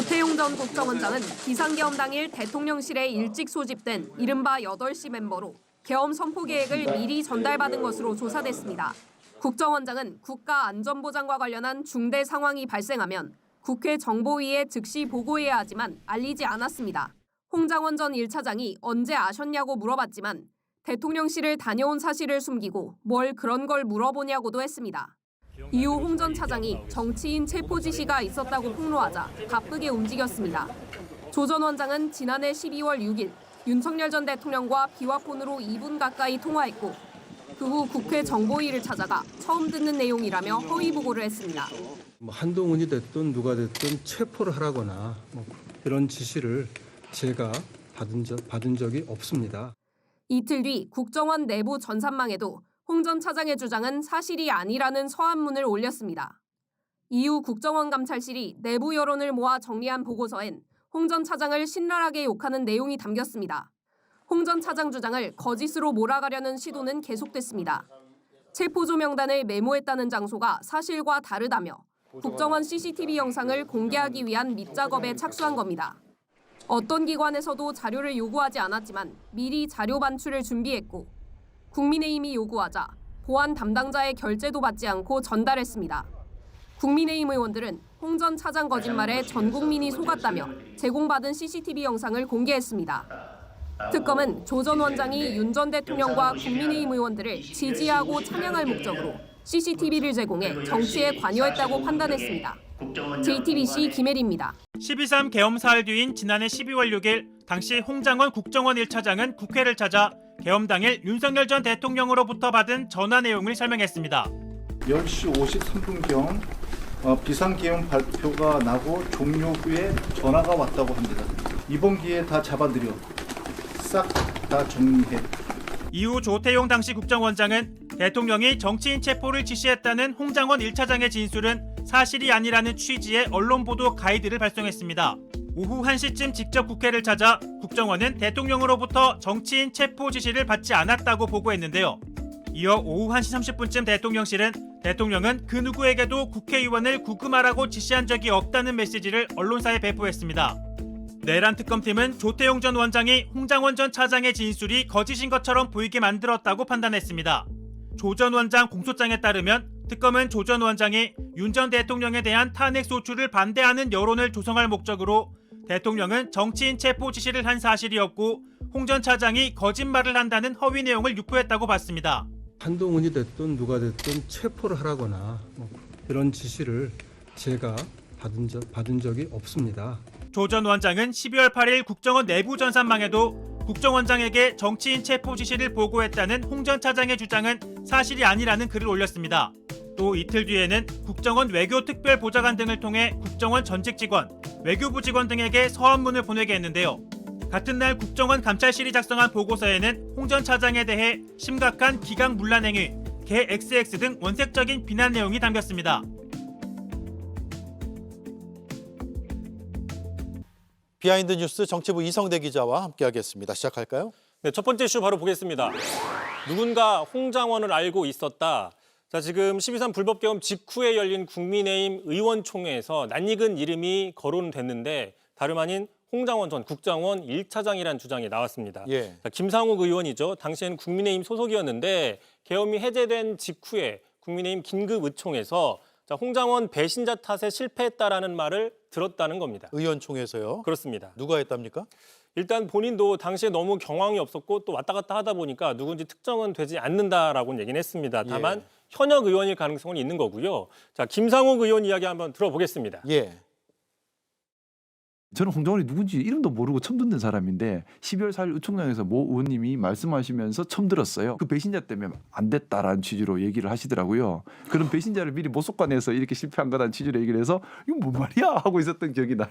조태용 전 국정원장은 비상계엄 당일 대통령실에 일찍 소집된 이른바 8시 멤버로 계엄 선포 계획을 미리 전달받은 것으로 조사됐습니다. 국정원장은 국가안전보장과 관련한 중대 상황이 발생하면 국회 정보위에 즉시 보고해야 하지만 알리지 않았습니다. 홍장원 전 1차장이 언제 아셨냐고 물어봤지만 대통령실을 다녀온 사실을 숨기고 뭘 그런 걸 물어보냐고도 했습니다. 이후 홍 전 차장이 정치인 체포 지시가 있었다고 폭로하자 바쁘게 움직였습니다. 조 전 원장은 지난해 12월 6일 윤석열 전 대통령과 비화폰으로 2분 가까이 통화했고 그 후 국회 정보위를 찾아가 처음 듣는 내용이라며 허위 보고를 했습니다. 한동훈이 됐든 누가 됐든 체포를 하라거나 그런 지시를 제가 받은 적이 없습니다. 이틀 뒤 국정원 내부 전산망에도 홍 전 차장의 주장은 사실이 아니라는 서한문을 올렸습니다. 이후 국정원 감찰실이 내부 여론을 모아 정리한 보고서엔 홍 전 차장을 신랄하게 욕하는 내용이 담겼습니다. 홍 전 차장 주장을 거짓으로 몰아가려는 시도는 계속됐습니다. 체포조 명단을 메모했다는 장소가 사실과 다르다며 국정원 CCTV 영상을 공개하기 위한 밑작업에 착수한 겁니다. 어떤 기관에서도 자료를 요구하지 않았지만 미리 자료 반출을 준비했고 국민의힘이 요구하자 보안 담당자의 결재도 받지 않고 전달했습니다. 국민의힘 의원들은 홍 전 차장 거짓말에 전 국민이 속았다며 제공받은 CCTV 영상을 공개했습니다. 특검은 조 전 원장이 윤 전 대통령과 국민의힘 의원들을 지지하고 찬양할 목적으로 CCTV를 제공해 정치에 관여했다고 판단했습니다. JTBC 김혜리입니다. 12.3 계엄 사흘 뒤인 지난해 12월 6일 당시 홍장원 국정원 1차장은 국회를 찾아 계엄 당일 윤석열 전 대통령으로부터 받은 전화 내용을 설명했습니다. 10시 53분경 비상계엄 발표가 나고 종료 후에 전화가 왔다고 합니다. 이번 기회에 다 잡아들여 싹 다 정리해. 이후 조태용 당시 국정원장은 대통령이 정치인 체포를 지시했다는 홍장원 1차장의 진술은 사실이 아니라는 취지의 언론 보도 가이드를 발송했습니다. 오후 1시쯤 직접 국회를 찾아 국정원은 대통령으로부터 정치인 체포 지시를 받지 않았다고 보고했는데요. 이어 오후 1시 30분쯤 대통령실은 대통령은 그 누구에게도 국회의원을 구금하라고 지시한 적이 없다는 메시지를 언론사에 배포했습니다. 내란 특검팀은 조태용 전 원장이 홍장원 전 차장의 진술이 거짓인 것처럼 보이게 만들었다고 판단했습니다. 조 전 원장 공소장에 따르면 특검은 조 전 원장이 윤 전 대통령에 대한 탄핵 소추를 반대하는 여론을 조성할 목적으로 대통령은 정치인 체포 지시를 한 사실이 없고 홍 전 차장이 거짓말을 한다는 허위 내용을 유포했다고 봤습니다. 한동훈이 됐든 누가 됐든 체포를 하라거나 그런 지시를 제가 받은 적이 없습니다. 조 전 원장은 12월 8일 국정원 내부 전산망에도 국정원장에게 정치인 체포 지시를 보고했다는 홍 전 차장의 주장은 사실이 아니라는 글을 올렸습니다. 또 이틀 뒤에는 국정원 외교특별보좌관 등을 통해 국정원 전직 직원, 외교부 직원 등에게 서한문을 보내게 했는데요. 같은 날 국정원 감찰실이 작성한 보고서에는 홍 전 차장에 대해 심각한 기강문란 행위, 개 XX 등 원색적인 비난 내용이 담겼습니다. 비하인드 뉴스 정치부 이성대 기자와 함께하겠습니다. 시작할까요? 네, 첫 번째 이슈 바로 보겠습니다. 누군가 홍장원을 알고 있었다. 자, 지금 12.3 불법계엄 직후에 열린 국민의힘 의원총회에서 낯익은 이름이 거론됐는데 다름 아닌 홍장원 전 국정원 1차장이라는 주장이 나왔습니다. 예. 자, 김상욱 의원이죠. 당시엔 국민의힘 소속이었는데 계엄이 해제된 직후에 국민의힘 긴급의총에서 홍장원 배신자 탓에 실패했다라는 말을 들었다는 겁니다. 의원총회에서요? 그렇습니다. 누가 했답니까? 일단 본인도 당시에 너무 경황이 없었고 또 왔다 갔다 하다 보니까 누군지 특정은 되지 않는다라고 얘기는 했습니다. 다만 예. 현역 의원일 가능성은 있는 거고요. 자, 김상욱 의원 이야기 한번 들어보겠습니다. 예. 저는 홍장원이 누군지 이름도 모르고 처음 듣는 사람인데 12월 4일 의총장에서 모 의원님이 말씀하시면서 처음 들었어요. 그 배신자 때문에 안 됐다라는 취지로 얘기를 하시더라고요. 그런 배신자를 미리 못 속아내서 이렇게 실패한 거라는 취지로 얘기를 해서 이거 뭔 말이야 하고 있었던 기억이 나요.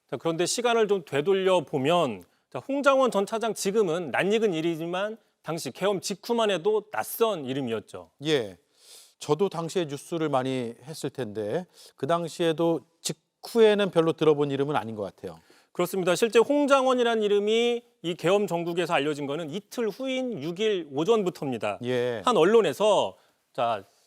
자, 그런데 시간을 좀 되돌려 보면 홍장원 전 차장 지금은 낯익은 일이지만 당시 계엄 직후만 해도 낯선 이름이었죠. 예. 저도 당시에 뉴스를 많이 했을 텐데 그 당시에도 직후에는 별로 들어본 이름은 아닌 것 같아요. 그렇습니다. 실제 홍장원이라는 이름이 이 계엄 전국에서 알려진 거는 이틀 후인 6일 오전부터입니다. 예. 한 언론에서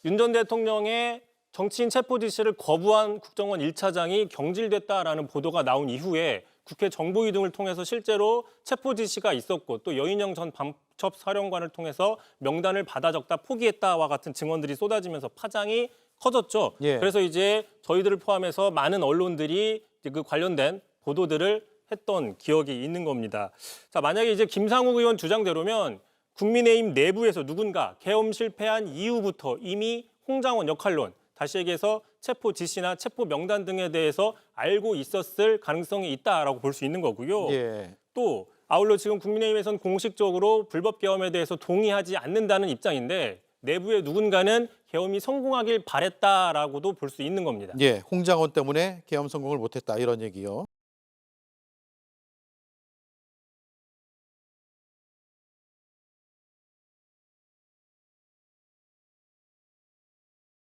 윤 전 대통령의 정치인 체포 지시를 거부한 국정원 1차장이 경질됐다라는 보도가 나온 이후에 국회 정보위 등을 통해서 실제로 체포 지시가 있었고 또 여인영 전 방첩사령관을 통해서 명단을 받아 적다 포기했다와 같은 증언들이 쏟아지면서 파장이 커졌죠. 예. 그래서 이제 저희들을 포함해서 많은 언론들이 그 관련된 보도들을 했던 기억이 있는 겁니다. 자, 만약에 이제 김상욱 의원 주장대로면 국민의힘 내부에서 누군가 계엄 실패한 이후부터 이미 홍장원 역할론, 다시 얘기해서 체포 지시나 체포 명단 등에 대해서 알고 있었을 가능성이 있다라고 볼 수 있는 거고요. 예. 또 아울러 지금 국민의힘에서는 공식적으로 불법 계엄에 대해서 동의하지 않는다는 입장인데 내부의 누군가는 계엄이 성공하길 바랬다라고도 볼 수 있는 겁니다. 예, 홍장원 때문에 계엄 성공을 못했다 이런 얘기요.